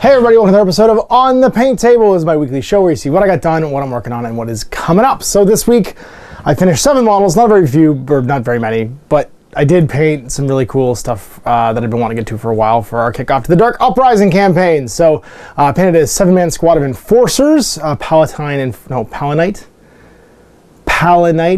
Hey everybody, welcome to another episode of On the Paint Table. This is my weekly show where you see what I got done, what I'm working on, and what is coming up. So this week, I finished 7 models, not very few, or not very many, but I did paint some really cool stuff that I've been wanting to get to for a while for our kickoff to the Dark Uprising campaign. So I painted a 7-man squad of Enforcers, Palanite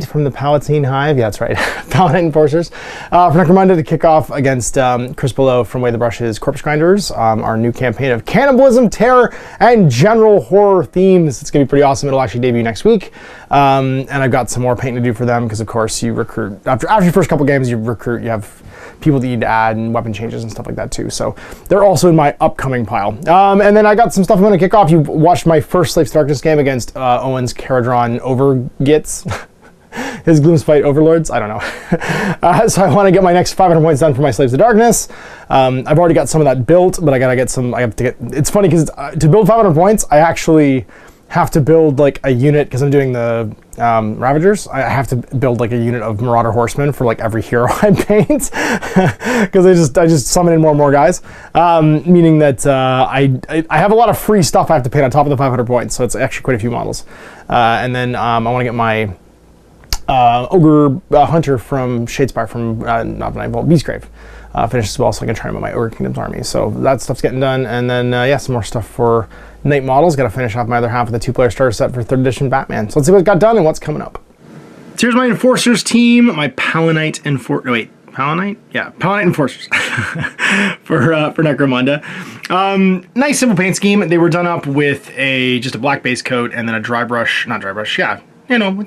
from the Palatine Hive. Yeah, that's right. Palanite Enforcers. For Necromunda to kick off against Chris Below from Way the Brush's Corpse Grinders, our new campaign of cannibalism, terror, and general horror themes. It's going to be pretty awesome. It'll actually debut next week. And I've got some more painting to do for them because, of course, you recruit. After your first couple games, you have people that you need to add and weapon changes and stuff like that too. So they're also in my upcoming pile. And then I got some stuff I'm going to kick off. You've watched my first Slaves to Darkness game against Owen's Caradron Overgits. His Gloomspite Overlords, I don't know. So I want to get my next 500 points done for my Slaves to Darkness. I've already got some of that built, but I gotta get some. It's funny because to build 500 points, I actually have to build like a unit because I'm doing the Ravagers. I have to build like a unit of Marauder Horsemen for like every hero I paint because I just summon in more and more guys. Meaning that I have a lot of free stuff I have to paint on top of the 500 points, so it's actually quite a few models. And then I want to get my Ogre Hunter from Shadespire from Beastgrave finished as well, so I can try him with my Ogre Kingdom's army. So that stuff's getting done, and then yeah, some more stuff for Night models. Got to finish off my other half of the 2-player starter set for 3rd edition Batman. So let's see what got done and what's coming up. So here's my Enforcers team, my Palanite Palanite Enforcers for Necromunda. Nice simple paint scheme. They were done up with just a black base coat and then a like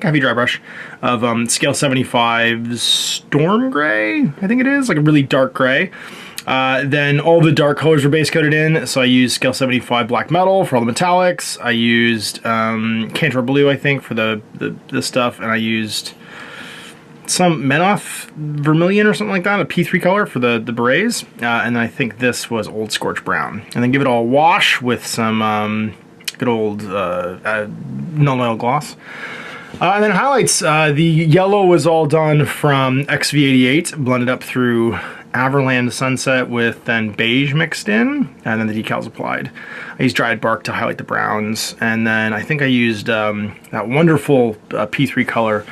heavy dry brush of scale 75 storm gray, I think it is, like a really dark gray. Then all the dark colors were base coated in, so I used scale 75 black metal for all the metallics. I used Cantor blue, I think, for the stuff, and I used some Menoth vermilion or something like that, a P3 color for the berets, and then I think this was old Scorch brown. And then give it all a wash with some good old null oil gloss. And then highlights, the yellow was all done from XV88, blended up through Averland Sunset with then beige mixed in, and then the decals applied. I used dried bark to highlight the browns, and then I think I used that wonderful P3 color,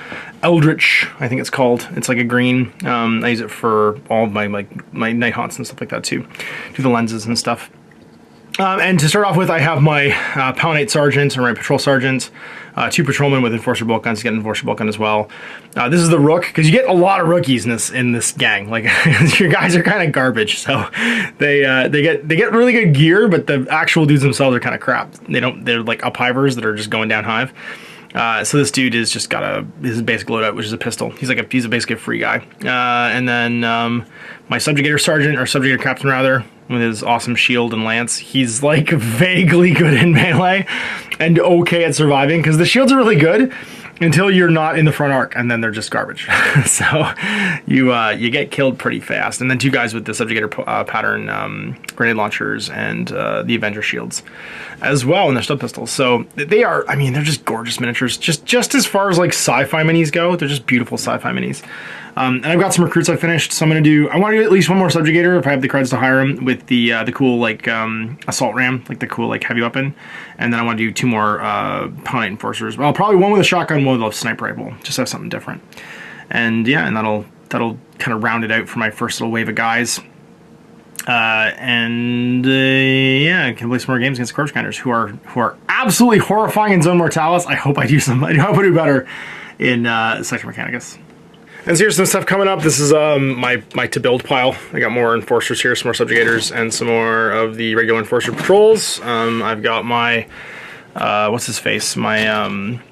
Eldritch, I think it's called. It's like a green. I use it for all of my night haunts and stuff like that too, do the lenses and stuff. And to start off with, I have my Palanite Sergeant, or my Patrol Sergeant, 2 Patrolmen with Enforcer bolt guns, get an Enforcer bolt gun as well. This is the Rook, because you get a lot of rookies in this gang. Like, your guys are kind of garbage, so they get really good gear, but the actual dudes themselves are kind of crap. They're like up-hivers that are just going down hive. So this dude has just got his basic loadout, which is a pistol. He's basically a free guy. And then my Subjugator Sergeant, or Subjugator Captain rather, with his awesome shield and lance. He's like vaguely good in melee and okay at surviving, because the shields are really good until you're not in the front arc, and then they're just garbage. So you get killed pretty fast. And then 2 guys with the Subjugator pattern grenade launchers and the Avenger shields as well, and their stub pistols. So they're just gorgeous miniatures. Just as far as like sci-fi minis go, they're just beautiful sci-fi minis. And I've got some recruits I finished, so I want to do at least 1 more Subjugator if I have the cards to hire him, with the cool like assault ram, like the cool like heavy weapon, and then I want to do 2 more Palanite Enforcers. Well, probably 1 with a shotgun, 1 with a sniper rifle, just have something different. And yeah, and that'll kind of round it out for my first little wave of guys. Yeah, I can play some more games against Corpse Grinders, who are absolutely horrifying in Zone Mortalis. I hope I do better in Sector Mechanicus. And so here's some stuff coming up. This is my to build pile. I got more Enforcers here, some more Subjugators, and some more of the regular Enforcer patrols. I've got my what's his face? My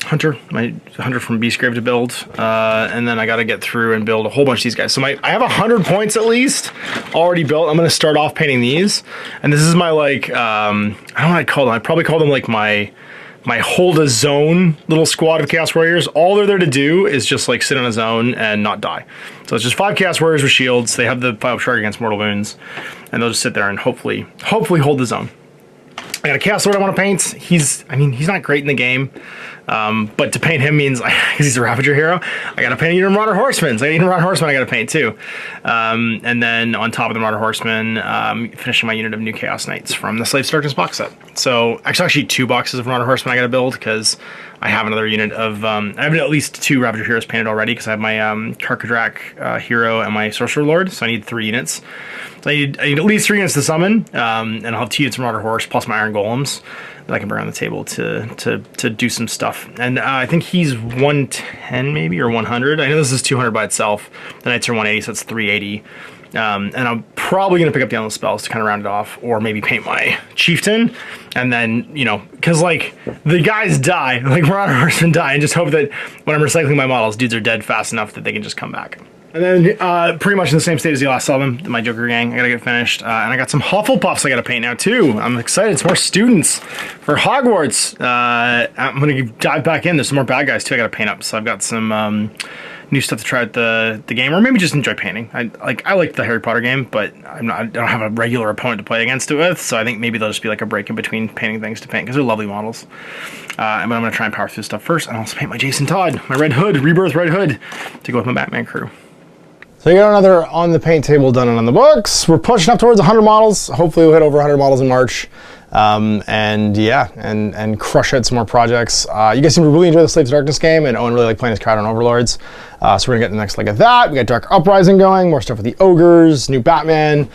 Hunter from Beastgrave to build, and then I got to get through and build a whole bunch of these guys. So I have 100 points at least already built. I'm going to start off painting these, and this is my like I don't know what I'd call them. I'd probably call them like my hold a zone little squad of Chaos Warriors. All they're there to do is just like sit on a zone and not die. So it's just 5 Chaos Warriors with shields. They have the 5 shark against mortal wounds, and they'll just sit there and hopefully hold the zone. I got a Chaos Lord I want to paint. He's not great in the game. But to paint him means, because he's a Ravager hero, I gotta paint a unit of Marauder Horsemen. So I need a Marauder Horseman I gotta paint too. And then on top of the Marauder Horsemen, finishing my unit of New Chaos Knights from the Slaves to Darkness box set. So actually 2 boxes of Marauder Horsemen I gotta build, because I have another unit of, I have at least 2 Ravager heroes painted already, because I have my Karkadrak hero and my Sorcerer Lord, so I need 3 units. So I need at least 3 units to summon, and I'll have 2 units of Marauder Horse, plus my Iron Golems that I can bring on the table to do some stuff. And I think he's 110 maybe, or 100. I know this is 200 by itself. The Knights are 180, so that's 380. And I'm probably going to pick up the Endless Spells to kind of round it off, or maybe paint my Chieftain, and then, you know, because, like, the guys die, like, Marauder Horsemen die, and just hope that when I'm recycling my models, dudes are dead fast enough that they can just come back. And then, pretty much in the same state as the last album, my Joker gang, I gotta get finished. And I got some Hufflepuffs I gotta paint now, too. I'm excited. It's more students for Hogwarts. I'm gonna dive back in. There's some more bad guys, too, I gotta paint up. So I've got some new stuff to try at the game, or maybe just enjoy painting. I like the Harry Potter game, but I don't have a regular opponent to play against it with, so I think maybe there'll just be like a break in between painting things to paint, because they're lovely models. But I'm gonna try and power through stuff first, and also paint my Jason Todd, my Red Hood, Rebirth Red Hood, to go with my Batman crew. So you got another on the paint table done and on the books. We're pushing up towards 100 models. Hopefully we'll hit over 100 models in March. And yeah, and crush out some more projects. You guys seem to really enjoy the Slaves to Darkness game, and Owen really like playing his card on Overlords. So we're gonna get the next leg of that. We got Dark Uprising going, more stuff with the Ogres, new Batman.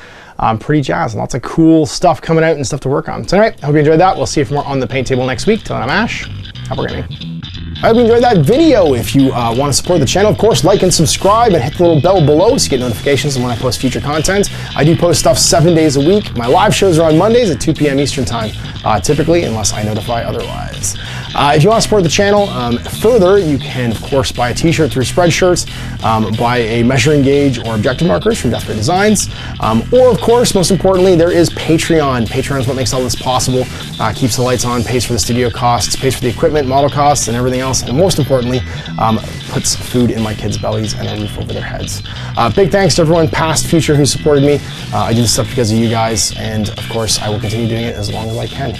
Pretty jazzed, lots of cool stuff coming out and stuff to work on. So anyway, I hope you enjoyed that. We'll see you for more on the paint table next week. Till then, I'm Ash. Happy gaming. I hope you enjoyed that video. If you want to support the channel, of course, like and subscribe and hit the little bell below so you get notifications when I post future content. I do post stuff 7 days a week. My live shows are on Mondays at 2 p.m. Eastern time, typically, unless I notify otherwise. If you want to support the channel further, you can, of course, buy a t-shirt through Spreadshirts, buy a measuring gauge or objective markers from Death Ray Designs, or, of course, most importantly, there is Patreon. Patreon is what makes all this possible, keeps the lights on, pays for the studio costs, pays for the equipment, model costs, and everything else, and most importantly, puts food in my kids' bellies and a roof over their heads. Big thanks to everyone, past, future, who supported me. I do this stuff because of you guys, and of course, I will continue doing it as long as I can.